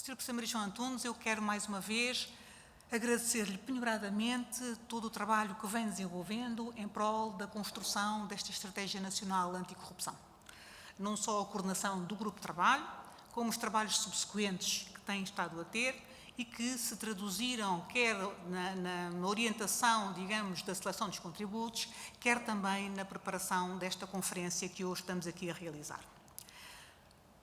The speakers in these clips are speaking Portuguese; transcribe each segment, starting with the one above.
Sr. Professor Maria João Antunes, eu quero mais uma vez agradecer-lhe penhoradamente todo o trabalho que vem desenvolvendo em prol da construção desta Estratégia Nacional Anticorrupção. Não só a coordenação do grupo de trabalho, como os trabalhos subsequentes que tem estado a ter e que se traduziram quer na orientação, digamos, da seleção dos contributos, quer também na preparação desta conferência que hoje estamos aqui a realizar.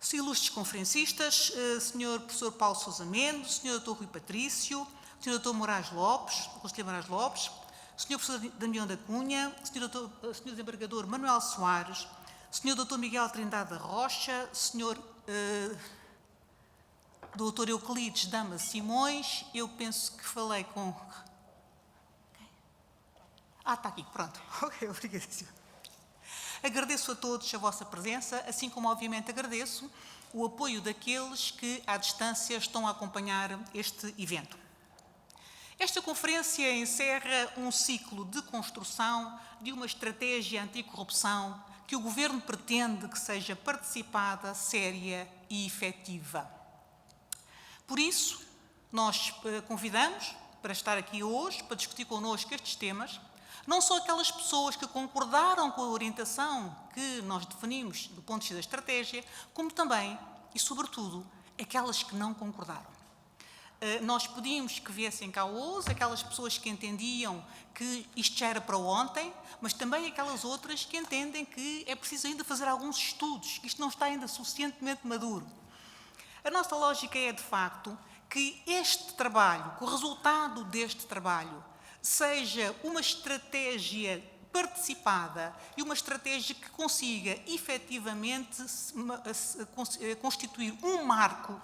Sr. Ilustres conferencistas, Sr. Professor Paulo Sousa Mendes, Sr. Dr. Rui Patrício, Sr. Dr. Moraes Lopes, Conselheiro Moraes Lopes, Sr. Professor Damião da Cunha, Sr. Desembargador Manuel Soares, Sr. Dr. Miguel Trindade da Rocha, Sr. Dr. Euclides Dama Simões, eu penso que falei com... está aqui, pronto. Ok, obrigadíssimo. Agradeço a todos a vossa presença, assim como, obviamente, agradeço o apoio daqueles que, à distância, estão a acompanhar este evento. Esta conferência encerra um ciclo de construção de uma estratégia anticorrupção que o Governo pretende que seja participada, séria e efetiva. Por isso, nós convidamos para estar aqui hoje, para discutir connosco estes temas, não só aquelas pessoas que concordaram com a orientação que nós definimos do ponto de vista da estratégia, como também, e sobretudo, aquelas que não concordaram. Nós pedimos que viessem cá hoje aquelas pessoas que entendiam que isto já era para ontem, mas também aquelas outras que entendem que é preciso ainda fazer alguns estudos, que isto não está ainda suficientemente maduro. A nossa lógica é, de facto, que este trabalho, que o resultado deste trabalho, seja uma estratégia participada e uma estratégia que consiga efetivamente constituir um marco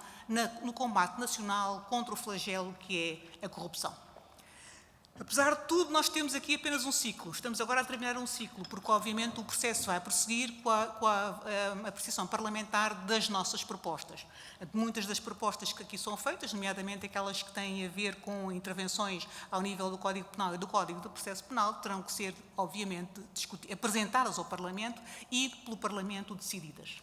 no combate nacional contra o flagelo que é a corrupção. Apesar de tudo, nós temos aqui apenas um ciclo. Estamos agora a terminar um ciclo, porque, obviamente, o processo vai prosseguir com a apreciação parlamentar das nossas propostas. Muitas das propostas que aqui são feitas, nomeadamente aquelas que têm a ver com intervenções ao nível do Código Penal e do Código do Processo Penal, terão que ser, obviamente, apresentadas ao Parlamento e, pelo Parlamento, decididas.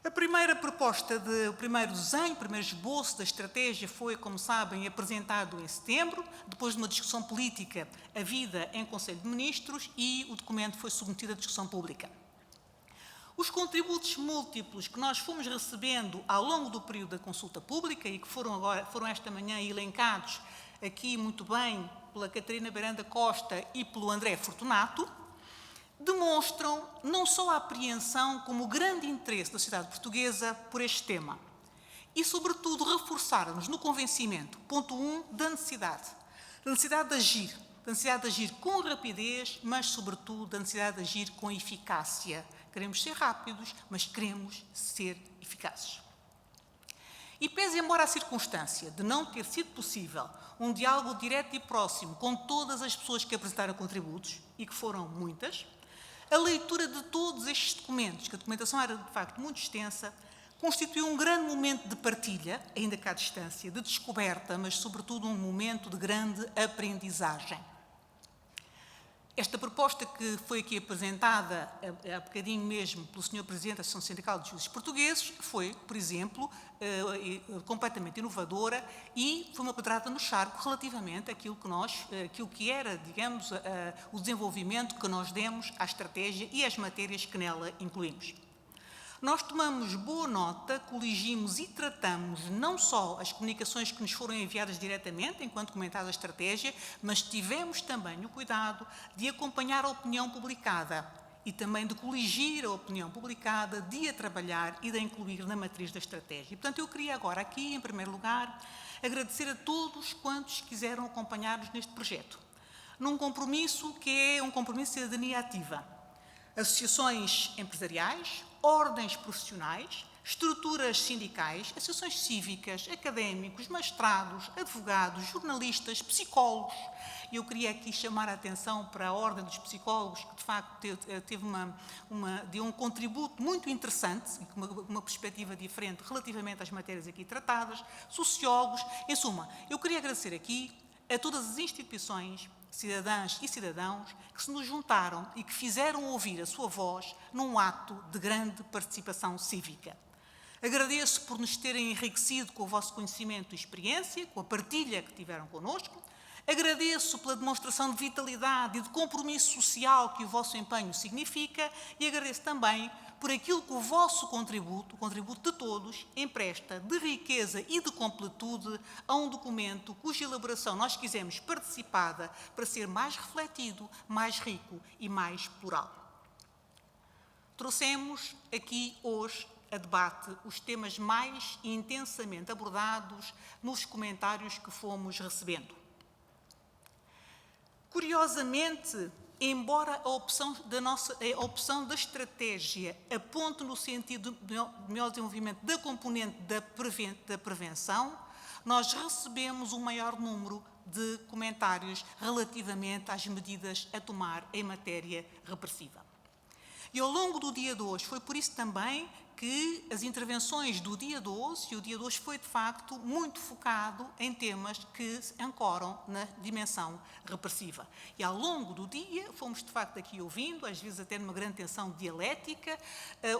A primeira proposta, o primeiro desenho, o primeiro esboço da estratégia foi, como sabem, apresentado em setembro, depois de uma discussão política havida em Conselho de Ministros, e o documento foi submetido à discussão pública. Os contributos múltiplos que nós fomos recebendo ao longo do período da consulta pública e que foram esta manhã elencados aqui muito bem pela Catarina Beiranda Costa e pelo André Fortunato, demonstram não só a apreensão como o grande interesse da sociedade portuguesa por este tema e, sobretudo, reforçaram-nos no convencimento, ponto 1, da necessidade de agir com rapidez, mas, sobretudo, da necessidade de agir com eficácia. Queremos ser rápidos, mas queremos ser eficazes. E pese embora a circunstância de não ter sido possível um diálogo direto e próximo com todas as pessoas que apresentaram contributos, e que foram muitas, a leitura de todos estes documentos, que a documentação era de facto muito extensa, constituiu um grande momento de partilha, ainda que à distância, de descoberta, mas sobretudo um momento de grande aprendizagem. Esta proposta que foi aqui apresentada há bocadinho mesmo pelo Sr. Presidente da Associação Sindical de Juízes Portugueses foi, por exemplo, completamente inovadora e foi uma pedrada no charco relativamente àquilo que era, digamos, o desenvolvimento que nós demos à estratégia e às matérias que nela incluímos. Nós tomamos boa nota, coligimos e tratamos não só as comunicações que nos foram enviadas diretamente, enquanto comentada a estratégia, mas tivemos também o cuidado de acompanhar a opinião publicada e também de coligir a opinião publicada, de a trabalhar e de a incluir na matriz da estratégia. E, portanto, eu queria agora aqui, em primeiro lugar, agradecer a todos quantos quiseram acompanhar-nos neste projeto, num compromisso que é um compromisso de cidadania ativa. Associações empresariais, ordens profissionais, estruturas sindicais, associações cívicas, académicos, mestrados, advogados, jornalistas, psicólogos. Eu queria aqui chamar a atenção para a Ordem dos Psicólogos, que de facto deu um contributo muito interessante, com uma perspectiva diferente relativamente às matérias aqui tratadas, sociólogos. Em suma, eu queria agradecer aqui a todas as instituições, cidadãs e cidadãos que se nos juntaram e que fizeram ouvir a sua voz num ato de grande participação cívica. Agradeço por nos terem enriquecido com o vosso conhecimento e experiência, com a partilha que tiveram connosco. Agradeço pela demonstração de vitalidade e de compromisso social que o vosso empenho significa e agradeço também por aquilo que o vosso contributo, o contributo de todos, empresta de riqueza e de completude a um documento cuja elaboração nós quisemos participada para ser mais refletido, mais rico e mais plural. Trouxemos aqui hoje a debate os temas mais intensamente abordados nos comentários que fomos recebendo. Curiosamente, embora a opção da estratégia aponte no sentido de melhor desenvolvimento da componente da prevenção, nós recebemos um maior número de comentários relativamente às medidas a tomar em matéria repressiva. E ao longo do dia de hoje, foi por isso também que as intervenções do dia 12, e o dia 12 foi de facto muito focado em temas que se ancoram na dimensão repressiva. E ao longo do dia fomos de facto aqui ouvindo, às vezes até numa grande tensão dialética,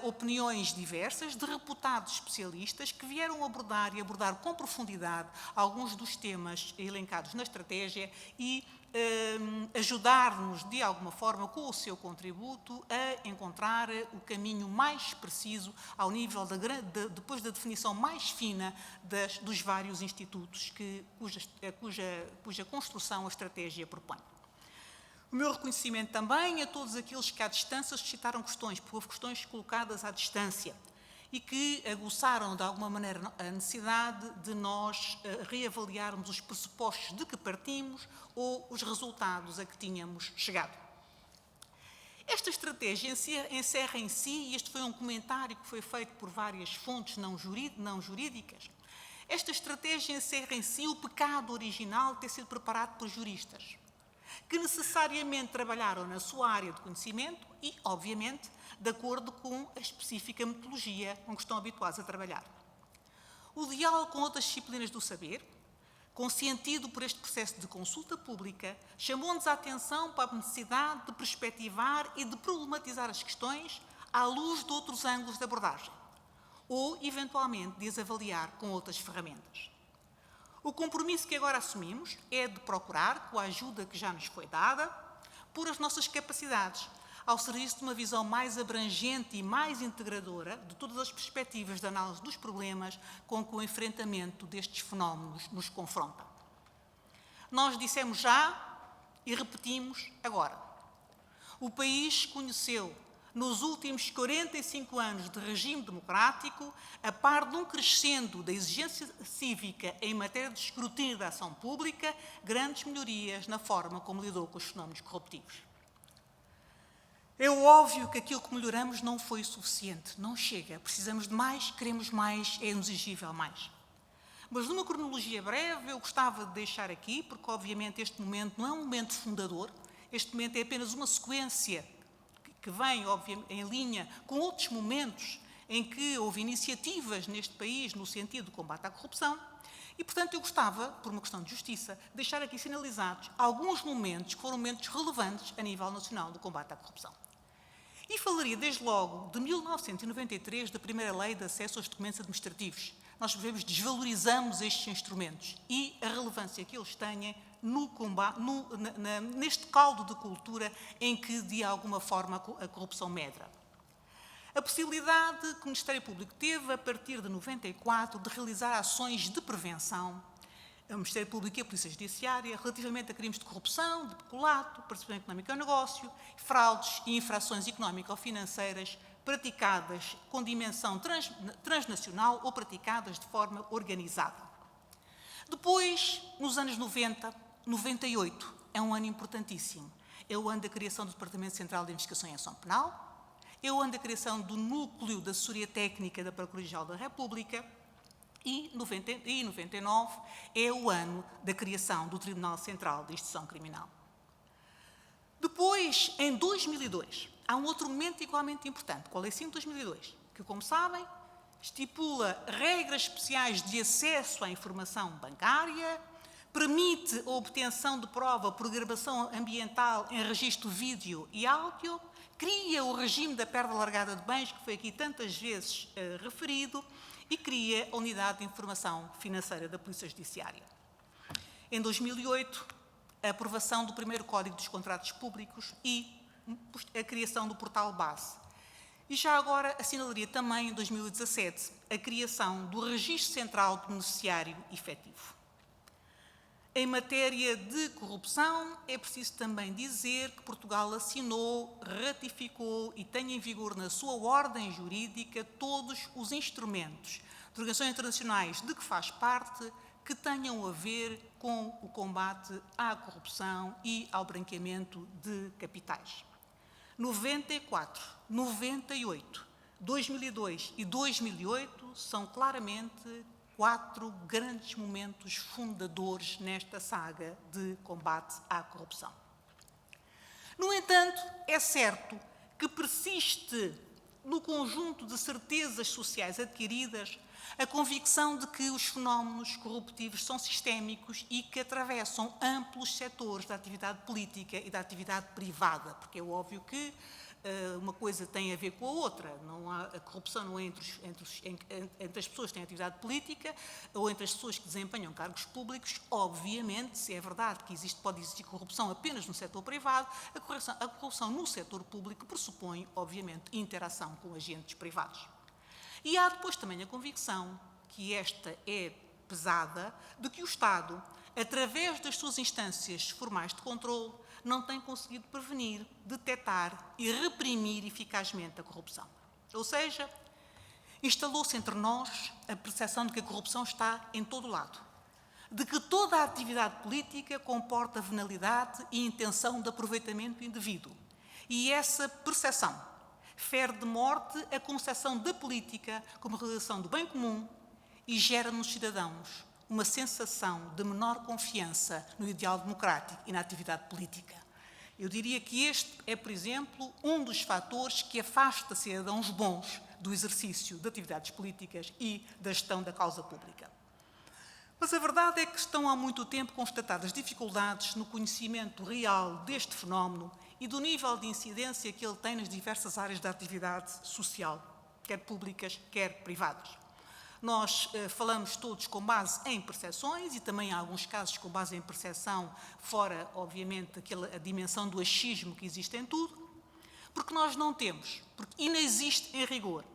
opiniões diversas de reputados especialistas que vieram abordar e abordar com profundidade alguns dos temas elencados na estratégia e ajudar-nos de alguma forma com o seu contributo a encontrar o caminho mais preciso ao nível depois da definição mais fina dos vários institutos cuja construção a estratégia propõe. O meu reconhecimento também a todos aqueles que à distância suscitaram questões, porque houve questões colocadas à distância e que aguçaram de alguma maneira a necessidade de nós reavaliarmos os pressupostos de que partimos ou os resultados a que tínhamos chegado. Esta estratégia encerra em si, e este foi um comentário que foi feito por várias fontes não jurídicas, esta estratégia encerra em si o pecado original de ter sido preparado por juristas, que necessariamente trabalharam na sua área de conhecimento e, obviamente, de acordo com a específica metodologia com que estão habituados a trabalhar. O diálogo com outras disciplinas do saber, consentido por este processo de consulta pública, chamou-nos a atenção para a necessidade de perspectivar e de problematizar as questões à luz de outros ângulos de abordagem, ou, eventualmente, de as avaliar com outras ferramentas. O compromisso que agora assumimos é de procurar, com a ajuda que já nos foi dada, pôr as nossas capacidades ao serviço de uma visão mais abrangente e mais integradora de todas as perspectivas de análise dos problemas com que o enfrentamento destes fenómenos nos confronta. Nós dissemos já e repetimos agora. O país conheceu, nos últimos 45 anos de regime democrático, a par de um crescendo da exigência cívica em matéria de escrutínio da ação pública, grandes melhorias na forma como lidou com os fenómenos corruptivos. É óbvio que aquilo que melhoramos não foi suficiente, não chega. Precisamos de mais, queremos mais, é exigível mais. Mas numa cronologia breve eu gostava de deixar aqui, porque obviamente este momento não é um momento fundador, este momento é apenas uma sequência que vem, obviamente, em linha com outros momentos em que houve iniciativas neste país no sentido do combate à corrupção. E, portanto, eu gostava, por uma questão de justiça, de deixar aqui sinalizados alguns momentos que foram momentos relevantes a nível nacional do combate à corrupção. E falaria, desde logo, de 1993, da primeira lei de acesso aos documentos administrativos. Nós, por exemplo, desvalorizamos estes instrumentos e a relevância que eles têm no combate, neste caldo de cultura em que, de alguma forma, a corrupção medra. A possibilidade que o Ministério Público teve, a partir de 94, de realizar ações de prevenção, o Ministério Público e a Polícia Judiciária, relativamente a crimes de corrupção, de peculato, participação económica ao negócio, fraudes e infrações económico-financeiras praticadas com dimensão transnacional ou praticadas de forma organizada. Depois, nos anos 90, 98, é um ano importantíssimo. É o ano da criação do Departamento Central de Investigação em Ação Penal, é o ano da criação do Núcleo da Assessoria Técnica da Procuradoria-Geral da República, e 99 é o ano da criação do Tribunal Central de Instrução Criminal. Depois, em 2002, há um outro momento igualmente importante, com a Lei 5 de 2002, que, como sabem, estipula regras especiais de acesso à informação bancária, permite a obtenção de prova por gravação ambiental em registro vídeo e áudio, cria o regime da perda alargada de bens, que foi aqui tantas vezes referido, e cria a Unidade de Informação Financeira da Polícia Judiciária. Em 2008, a aprovação do primeiro Código dos Contratos Públicos e a criação do portal base. E já agora assinalaria também, em 2017, a criação do Registro Central do Beneficiário Efetivo. Em matéria de corrupção, é preciso também dizer que Portugal assinou, ratificou e tem em vigor na sua ordem jurídica todos os instrumentos de organizações internacionais de que faz parte que tenham a ver com o combate à corrupção e ao branqueamento de capitais. 94, 98, 2002 e 2008 são claramente 4 grandes momentos fundadores nesta saga de combate à corrupção. No entanto, é certo que persiste no conjunto de certezas sociais adquiridas a convicção de que os fenómenos corruptivos são sistémicos e que atravessam amplos setores da atividade política e da atividade privada, porque é óbvio que uma coisa tem a ver com a outra. Não há, a corrupção não é entre as pessoas que têm atividade política ou entre as pessoas que desempenham cargos públicos. Obviamente, se é verdade que pode existir corrupção apenas no setor privado, a corrupção no setor público pressupõe, obviamente, interação com agentes privados. E há depois também a convicção, que esta é pesada, de que o Estado, através das suas instâncias formais de controle, não tem conseguido prevenir, detectar e reprimir eficazmente a corrupção. Ou seja, instalou-se entre nós a percepção de que a corrupção está em todo o lado, de que toda a atividade política comporta venalidade e intenção de aproveitamento indevido. E essa percepção fere de morte a concepção da política como realização do bem comum e gera nos cidadãos uma sensação de menor confiança no ideal democrático e na atividade política. Eu diria que este é, por exemplo, um dos fatores que afasta cidadãos bons do exercício de atividades políticas e da gestão da causa pública. Mas a verdade é que estão há muito tempo constatadas dificuldades no conhecimento real deste fenómeno e do nível de incidência que ele tem nas diversas áreas da atividade social, quer públicas, quer privadas. Nós falamos todos com base em percepções e também há alguns casos com base em percepção, fora, obviamente, a dimensão do achismo que existe em tudo, porque nós não temos, porque inexiste em rigor,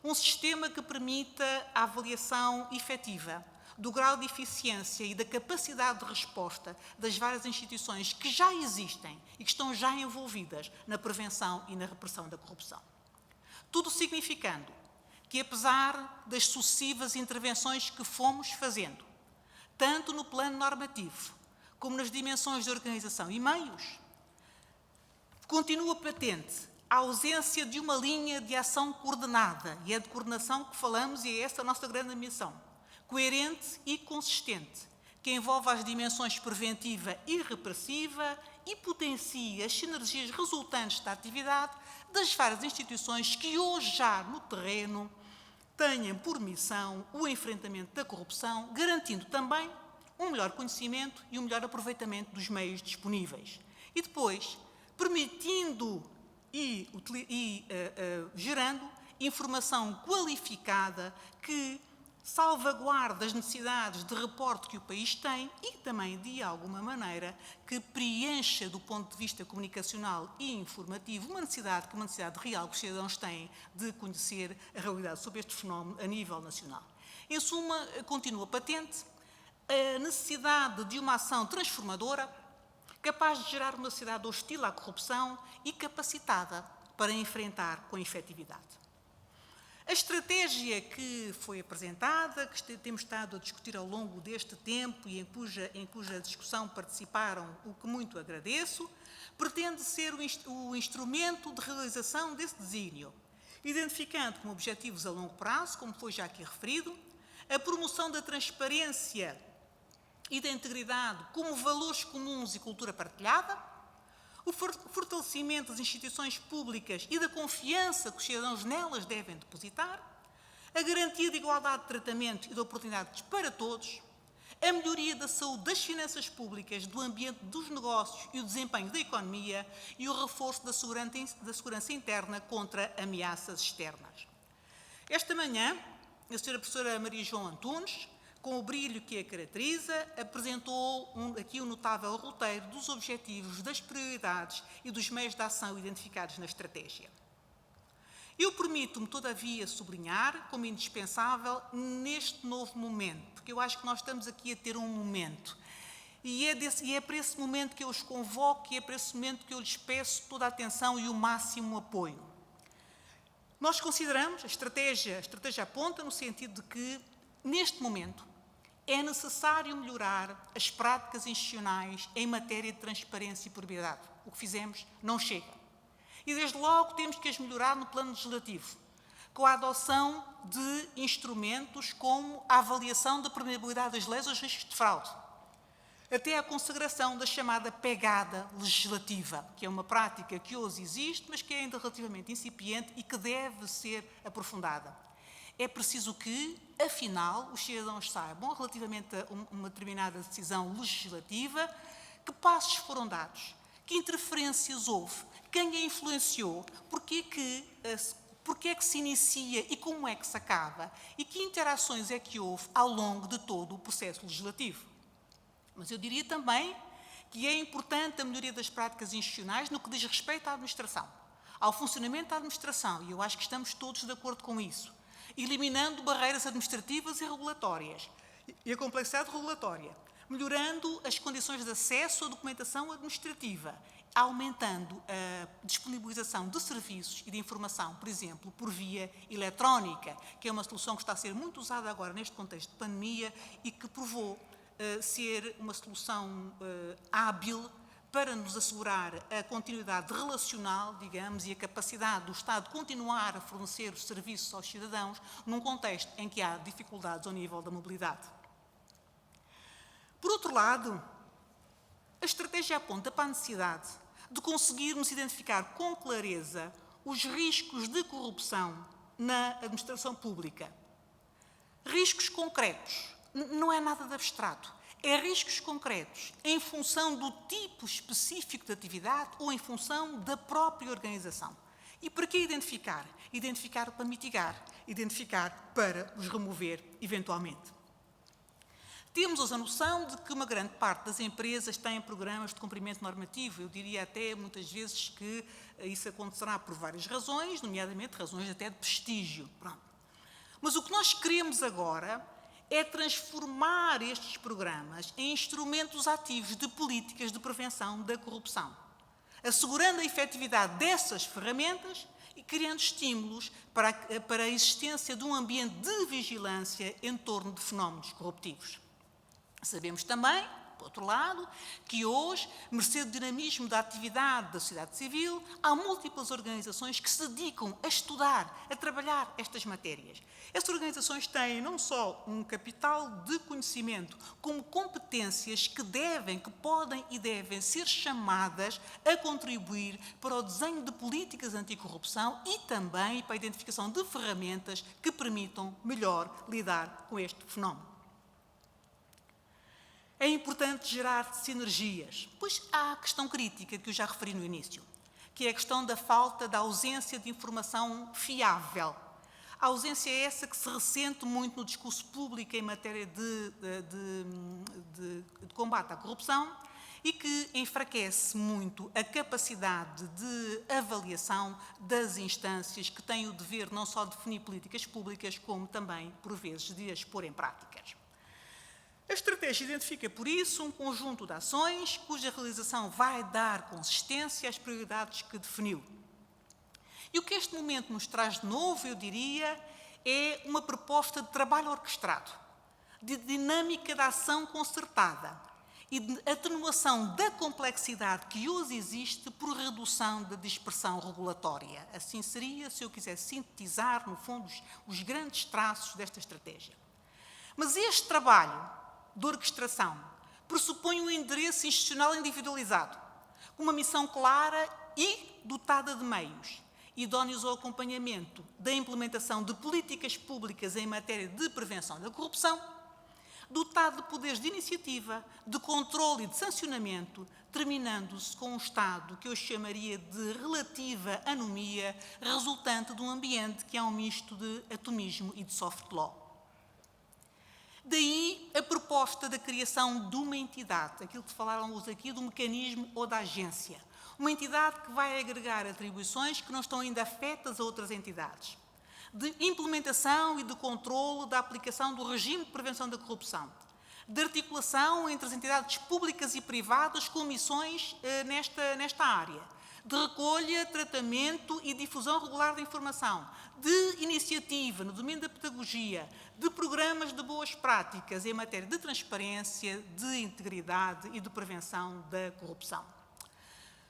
um sistema que permita a avaliação efetiva do grau de eficiência e da capacidade de resposta das várias instituições que já existem e que estão já envolvidas na prevenção e na repressão da corrupção. Tudo significando que, apesar das sucessivas intervenções que fomos fazendo, tanto no plano normativo como nas dimensões de organização e meios, continua patente a ausência de uma linha de ação coordenada, e é de coordenação que falamos e é essa a nossa grande missão, coerente e consistente, que envolve as dimensões preventiva e repressiva e potencia as sinergias resultantes da atividade das várias instituições que hoje já no terreno tenham por missão o enfrentamento da corrupção, garantindo também um melhor conhecimento e um melhor aproveitamento dos meios disponíveis. E depois, permitindo e gerando informação qualificada que salvaguarda as necessidades de reporte que o país tem e também, de alguma maneira, que preencha do ponto de vista comunicacional e informativo uma necessidade real que os cidadãos têm de conhecer a realidade sobre este fenómeno a nível nacional. Em suma, continua patente a necessidade de uma ação transformadora capaz de gerar uma sociedade hostil à corrupção e capacitada para enfrentar com efetividade. A estratégia que foi apresentada, que temos estado a discutir ao longo deste tempo e em cuja discussão participaram, o que muito agradeço, pretende ser o instrumento de realização desse desígnio, identificando como objetivos a longo prazo, como foi já aqui referido, a promoção da transparência e da integridade como valores comuns e cultura partilhada, o fortalecimento das instituições públicas e da confiança que os cidadãos nelas devem depositar, a garantia de igualdade de tratamento e de oportunidades para todos, a melhoria da saúde das finanças públicas, do ambiente dos negócios e o desempenho da economia e o reforço da segurança interna contra ameaças externas. Esta manhã, a Sra. Professora Maria João Antunes, com o brilho que a caracteriza, apresentou aqui um notável roteiro dos objetivos, das prioridades e dos meios de ação identificados na estratégia. Eu permito-me, todavia, sublinhar como indispensável neste novo momento, porque eu acho que nós estamos aqui a ter um momento. E é para esse momento que eu os convoco e é para esse momento que eu lhes peço toda a atenção e o máximo apoio. Nós consideramos, a estratégia aponta no sentido de que, neste momento, é necessário melhorar as práticas institucionais em matéria de transparência e probidade. O que fizemos não chega. E, desde logo, temos que as melhorar no plano legislativo, com a adoção de instrumentos como a avaliação da permeabilidade das leis aos riscos de fraude, até a consagração da chamada pegada legislativa, que é uma prática que hoje existe, mas que é ainda relativamente incipiente e que deve ser aprofundada. É preciso que, afinal, os cidadãos saibam, relativamente a uma determinada decisão legislativa, que passos foram dados, que interferências houve, quem a influenciou, porque é que se inicia e como é que se acaba, e que interações é que houve ao longo de todo o processo legislativo. Mas eu diria também que é importante a melhoria das práticas institucionais no que diz respeito à administração, ao funcionamento da administração, e eu acho que estamos todos de acordo com isso, eliminando barreiras administrativas e regulatórias e a complexidade regulatória, melhorando as condições de acesso à documentação administrativa, aumentando a disponibilização de serviços e de informação, por exemplo, por via eletrónica, que é uma solução que está a ser muito usada agora neste contexto de pandemia e que provou ser uma solução hábil para nos assegurar a continuidade relacional, digamos, e a capacidade do Estado continuar a fornecer os serviços aos cidadãos num contexto em que há dificuldades ao nível da mobilidade. Por outro lado, a estratégia aponta para a necessidade de conseguirmos identificar com clareza os riscos de corrupção na administração pública. Riscos concretos, não é nada de abstrato. É riscos concretos em função do tipo específico de atividade ou em função da própria organização. E para que identificar? Identificar para mitigar, identificar para os remover eventualmente. Temos a noção de que uma grande parte das empresas têm programas de cumprimento normativo. Eu diria até muitas vezes que isso acontecerá por várias razões, nomeadamente razões até de prestígio. Pronto. Mas o que nós queremos agora é transformar estes programas em instrumentos ativos de políticas de prevenção da corrupção, assegurando a efetividade dessas ferramentas e criando estímulos para a existência de um ambiente de vigilância em torno de fenómenos corruptivos. Sabemos também, por outro lado, que hoje, mercê do dinamismo da atividade da sociedade civil, há múltiplas organizações que se dedicam a estudar, a trabalhar estas matérias. Estas organizações têm não só um capital de conhecimento, como competências que podem e devem ser chamadas a contribuir para o desenho de políticas anticorrupção e também para a identificação de ferramentas que permitam melhor lidar com este fenómeno. É importante gerar sinergias, pois há a questão crítica que eu já referi no início, que é a questão da ausência de informação fiável. A ausência é essa que se ressente muito no discurso público em matéria de combate à corrupção e que enfraquece muito a capacidade de avaliação das instâncias que têm o dever não só de definir políticas públicas, como também, por vezes, de as pôr em práticas. A estratégia identifica, por isso, um conjunto de ações cuja realização vai dar consistência às prioridades que definiu. E o que este momento nos traz de novo, eu diria, é uma proposta de trabalho orquestrado, de dinâmica de ação concertada e de atenuação da complexidade que hoje existe por redução da dispersão regulatória. Assim seria, se eu quisesse sintetizar, no fundo, os grandes traços desta estratégia. Mas este trabalho de orquestração pressupõe um endereço institucional individualizado, com uma missão clara e dotada de meios, idóneos ao acompanhamento da implementação de políticas públicas em matéria de prevenção da corrupção, dotado de poderes de iniciativa, de controle e de sancionamento, terminando-se com um estado que eu chamaria de relativa anomia, resultante de um ambiente que é um misto de atomismo e de soft law. Daí a proposta da criação de uma entidade, aquilo que falaram hoje aqui do mecanismo ou da agência. Uma entidade que vai agregar atribuições que não estão ainda afetas a outras entidades. De implementação e de controle da aplicação do regime de prevenção da corrupção. De articulação entre as entidades públicas e privadas com missões nesta área. De recolha, tratamento e difusão regular da informação. De iniciativa no domínio da pedagogia. De programas de boas práticas em matéria de transparência, de integridade e de prevenção da corrupção.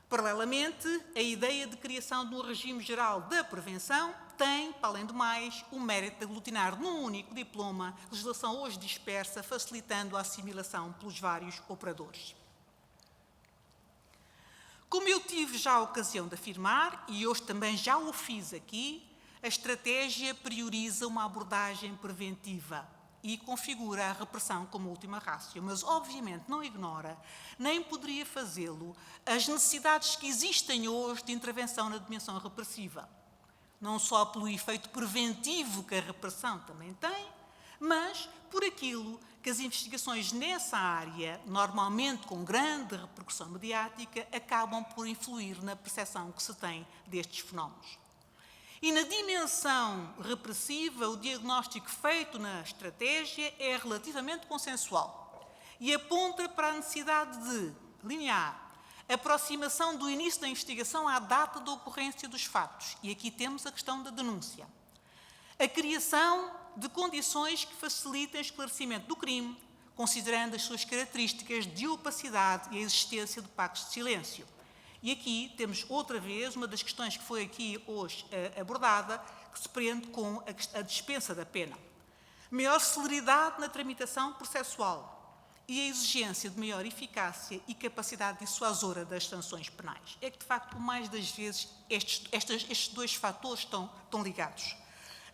Paralelamente, a ideia de criação de um regime geral da prevenção tem, para além do mais, o mérito de aglutinar num único diploma legislação hoje dispersa, facilitando a assimilação pelos vários operadores. Como eu tive já a ocasião de afirmar, e hoje também já o fiz aqui, a estratégia prioriza uma abordagem preventiva e configura a repressão como última ratio, mas obviamente não ignora, nem poderia fazê-lo, as necessidades que existem hoje de intervenção na dimensão repressiva. Não só pelo efeito preventivo que a repressão também tem, mas por aquilo que as investigações nessa área, normalmente com grande repercussão mediática, acabam por influir na percepção que se tem destes fenómenos. E na dimensão repressiva, o diagnóstico feito na estratégia é relativamente consensual e aponta para a necessidade de alinhar a aproximação do início da investigação à data da ocorrência dos fatos. E aqui temos a questão da denúncia. A criação de condições que facilitem o esclarecimento do crime, considerando as suas características de opacidade e a existência de pactos de silêncio. E aqui temos outra vez uma das questões que foi aqui hoje abordada, que se prende com a dispensa da pena. Maior celeridade na tramitação processual e a exigência de maior eficácia e capacidade dissuasora das sanções penais. É que, de facto, mais das vezes, estes dois fatores estão ligados.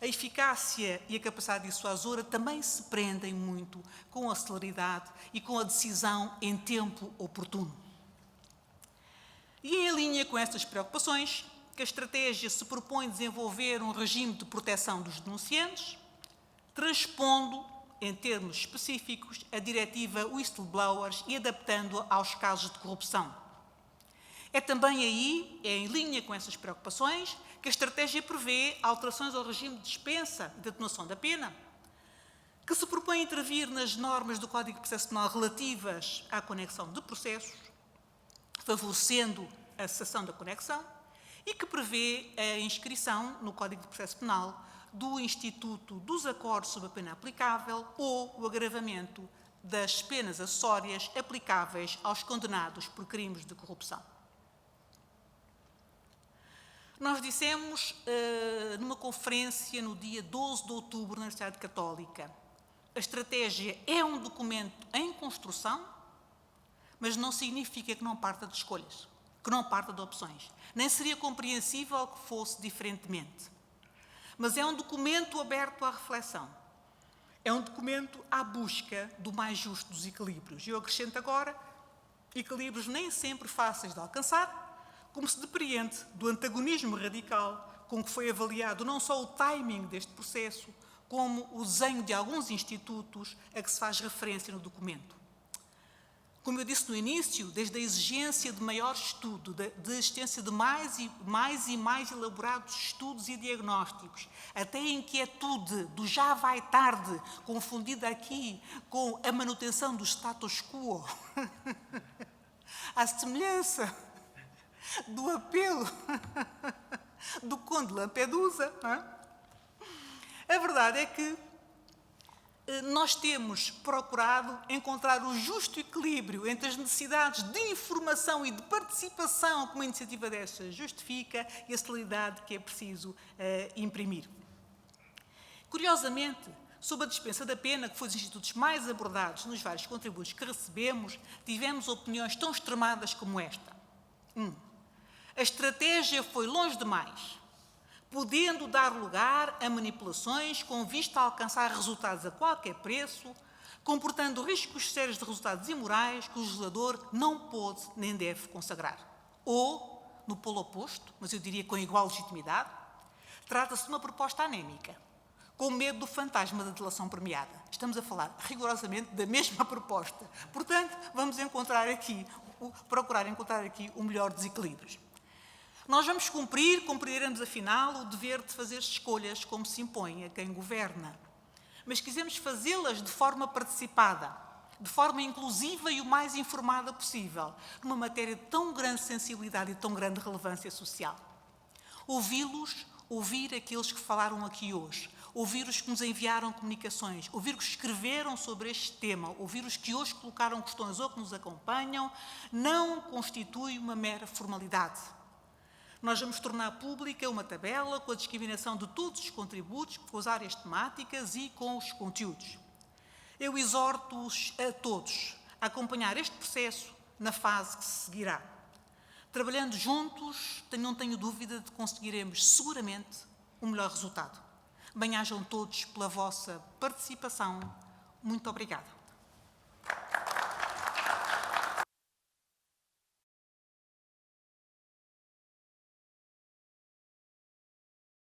A eficácia e a capacidade dissuasora também se prendem muito com a celeridade e com a decisão em tempo oportuno. E em linha com estas preocupações, que a estratégia se propõe desenvolver um regime de proteção dos denunciantes, transpondo, em termos específicos, a diretiva Whistleblowers e adaptando-a aos casos de corrupção. É também aí, em linha com essas preocupações, que a estratégia prevê alterações ao regime de dispensa e de atenuação da pena, que se propõe intervir nas normas do Código de Processo Penal relativas à conexão de processos, favorecendo a cessação da conexão, e que prevê a inscrição no Código de Processo Penal do Instituto dos Acordos sobre a Pena Aplicável ou o agravamento das penas acessórias aplicáveis aos condenados por crimes de corrupção. Nós dissemos numa conferência no dia 12 de outubro na Universidade Católica, a estratégia é um documento em construção, mas não significa que não parta de escolhas, que não parta de opções. Nem seria compreensível que fosse diferentemente. Mas é um documento aberto à reflexão. É um documento à busca do mais justo dos equilíbrios. E eu acrescento agora, equilíbrios nem sempre fáceis de alcançar, como se depreende do antagonismo radical com que foi avaliado não só o timing deste processo, como o desenho de alguns institutos a que se faz referência no documento. Como eu disse no início, desde a exigência de maior estudo, de existência de mais e mais elaborados estudos e diagnósticos, até a inquietude do já vai tarde, confundida aqui com a manutenção do status quo, à semelhança do apelo do Conde Lampedusa. Não é? A verdade é que nós temos procurado encontrar o justo equilíbrio entre as necessidades de informação e de participação que uma iniciativa desta justifica e a celeridade que é preciso imprimir. Curiosamente, sob a dispensa da pena, que foi dos institutos mais abordados nos vários contributos que recebemos, tivemos opiniões tão extremadas como esta. A estratégia foi longe demais, podendo dar lugar a manipulações com vista a alcançar resultados a qualquer preço, comportando riscos sérios de resultados imorais que o legislador não pode nem deve consagrar. Ou, no polo oposto, mas eu diria com igual legitimidade, trata-se de uma proposta anémica, com medo do fantasma da delação premiada. Estamos a falar rigorosamente da mesma proposta. Portanto, vamos procurar encontrar aqui o melhor dos equilíbrios. Nós vamos cumpriremos afinal o dever de fazer escolhas como se impõe a quem governa. Mas quisemos fazê-las de forma participada, de forma inclusiva e o mais informada possível, numa matéria de tão grande sensibilidade e tão grande relevância social. Ouvir aqueles que falaram aqui hoje, ouvir os que nos enviaram comunicações, ouvir os que escreveram sobre este tema, ouvir os que hoje colocaram questões ou que nos acompanham, não constitui uma mera formalidade. Nós vamos tornar pública uma tabela com a discriminação de todos os contributos com as áreas temáticas e com os conteúdos. Eu exorto-os a todos a acompanhar este processo na fase que se seguirá. Trabalhando juntos, não tenho dúvida de que conseguiremos seguramente o melhor resultado. Bem-ajam todos pela vossa participação. Muito obrigada.